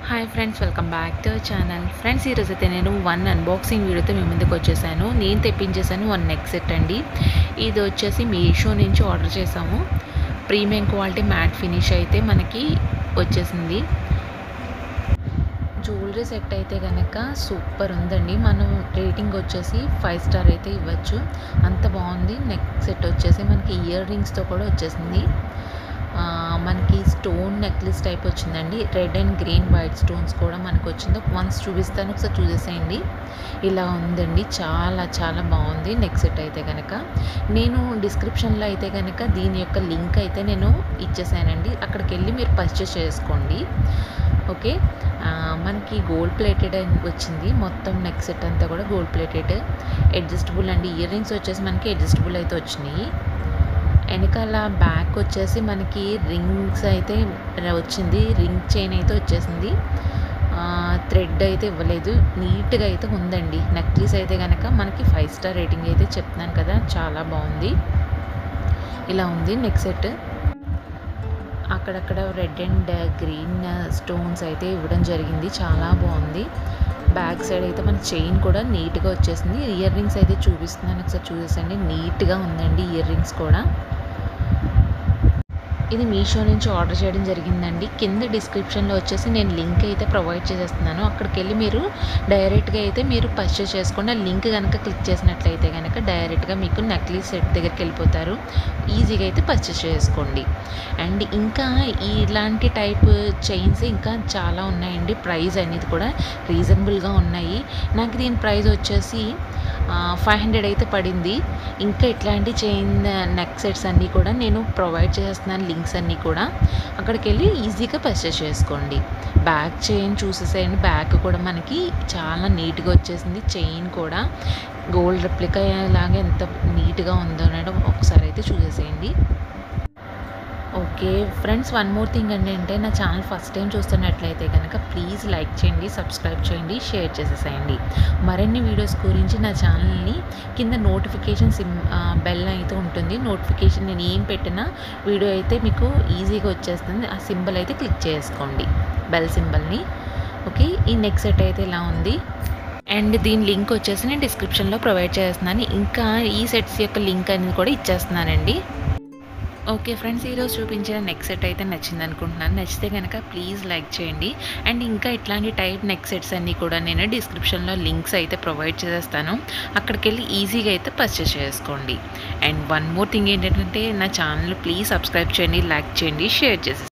Hi friends, welcome back to our channel. Friends, ఈరోజైతే నేను one unboxing వీడియోతో మీ ముందుకు వచ్చేసాను. నేను తెప్పించేసాను వన్ నెక్ సెట్ అండి. ఇది వచ్చేసి మీషో నుంచి ఆర్డర్ చేసాము. ప్రీమియం క్వాలిటీ మ్యాట్ ఫినిష్ అయితే మనకి వచ్చేసింది. జ్యువెలరీ సెట్ అయితే కనుక సూపర్ ఉందండి. మనం రేటింగ్ వచ్చేసి 5 స్టార్ అయితే ఇవ్వచ్చు, అంత బాగుంది. నెక్ సెట్ వచ్చేసి మనకి ఇయర్ రింగ్స్తో కూడా వచ్చేసింది. మనకి స్టోన్ నెక్లెస్ టైప్ వచ్చిందండి. Red and green white stones కూడా మనకు వచ్చింది. వన్స్ చూపిస్తాను, ఒకసారి చూసేసేయండి. ఇలా ఉందండి, చాలా చాలా బాగుంది నెక్ సెట్ అయితే కనుక. నేను డిస్క్రిప్షన్లో అయితే కనుక దీని యొక్క లింక్ అయితే నేను ఇచ్చేసానండి. అక్కడికి వెళ్ళి మీరు పర్చేస్ చేసుకోండి. ఓకే, మనకి గోల్డ్ ప్లేటెడ్ వచ్చింది. మొత్తం నెక్ సెట్ అంతా కూడా గోల్డ్ ప్లేటెడ్, అడ్జస్టబుల్ అండి. ఇయర్ రింగ్స్ వచ్చేసి మనకి అడ్జస్టబుల్ అయితే వచ్చినాయి. వెనకాల బ్యాక్ వచ్చేసి మనకి రింగ్స్ అయితే వచ్చింది. రింగ్ చైన్ అయితే వచ్చేసింది. థ్రెడ్ అయితే ఇవ్వలేదు. నీట్గా అయితే ఉందండి. నెక్లెస్ అయితే కనుక మనకి 5 స్టార్ రేటింగ్ అయితే చెప్తున్నాను కదా, చాలా బాగుంది. ఇలా ఉంది నెక్ సెట్. అక్కడక్కడ రెడ్ అండ్ గ్రీన్ స్టోన్స్ అయితే ఇవ్వడం జరిగింది, చాలా బాగుంది. బ్యాక్ సైడ్ అయితే మన చైన్ కూడా నీట్గా వచ్చేసింది. ఇయర్ రింగ్స్ అయితే చూపిస్తున్నాను, ఒకసారి చూసేసండి. నీట్గా ఉందండి ఇయర్ రింగ్స్ కూడా. ఇది మీషో నుంచి ఆర్డర్ చేయడం జరిగిందండి. కింద డిస్క్రిప్షన్లో వచ్చేసి నేను లింక్ అయితే ప్రొవైడ్ చేసేస్తున్నాను. అక్కడికి వెళ్ళి మీరు డైరెక్ట్గా అయితే మీరు పర్చేస్ చేసుకోండి. ఆ లింక్ కనుక క్లిక్ చేసినట్లయితే కనుక డైరెక్ట్గా మీకు నెక్లెస్ సెట్ దగ్గరికి వెళ్ళిపోతారు. ఈజీగా అయితే పర్చేస్ చేసుకోండి. అండ్ ఇంకా ఇలాంటి టైప్ చైన్స్ ఇంకా చాలా ఉన్నాయండి. ప్రైస్ అనేది కూడా రీజనబుల్గా ఉన్నాయి. నాకు దీని ప్రైస్ వచ్చేసి 500 అయితే పడింది. ఇంకా ఇట్లాంటి చైన్ నెక్ సెట్స్ అన్నీ కూడా నేను ప్రొవైడ్ చేస్తున్నాను, లింక్స్ అన్నీ కూడా. అక్కడికి వెళ్ళి ఈజీగా పర్చేస్ చేసుకోండి. బ్యాక్ చైన్ చూసేసేయండి. బ్యాక్ కూడా మనకి చాలా నీట్గా వచ్చేసింది. చైన్ కూడా గోల్డ్ రెప్లికా లాగా ఎంత నీట్గా ఉందో అనడం ఒకసారి అయితే చూసేసేయండి. Okay friends, one more thing ఏంటంటే, నా ఛానల్ ఫస్ట్ టైం చూస్తున్నట్లయితే కనుక ప్లీజ్ లైక్ చేయండి, సబ్స్క్రైబ్ చేయండి, షేర్ చేసేసేయండి. మరిన్ని వీడియోస్ గురించి నా ఛానల్ని కింద నోటిఫికేషన్ బెల్ అయితే ఉంటుంది. నోటిఫికేషన్ నేను ఏం పెట్టినా వీడియో అయితే మీకు ఈజీగా వచ్చేస్తుంది. ఆ సింబల్ అయితే క్లిక్ చేసుకోండి, బెల్ సింబల్ని. ఓకే, ఈ నెక్ సెట్ అయితే ఇలా ఉంది. అండ్ దీని లింక్ వచ్చేసి నేను డిస్క్రిప్షన్లో ప్రొవైడ్ చేస్తున్నాను. ఇంకా ఈ సెట్స్ యొక్క లింక్ అనేది కూడా ఇచ్చేస్తున్నానండి. ఓకే ఫ్రెండ్స్, ఈరోజు చూపించిన నెక్ సెట్ అయితే నచ్చింది అనుకుంటున్నాను. నచ్చితే కనుక ప్లీజ్ లైక్ చేయండి. అండ్ ఇంకా ఇట్లాంటి టైప్ నెక్ సెట్స్ అన్నీ కూడా నేను డిస్క్రిప్షన్లో లింక్స్ అయితే ప్రొవైడ్ చేసేస్తాను. అక్కడికి వెళ్ళి ఈజీగా అయితే పర్చేస్ చేసుకోండి. అండ్ వన్ మోర్ థింగ్ ఏంటంటే, నా ఛానల్ ప్లీజ్ సబ్స్క్రైబ్ చేయండి, లైక్ చేయండి, షేర్ చేసేసి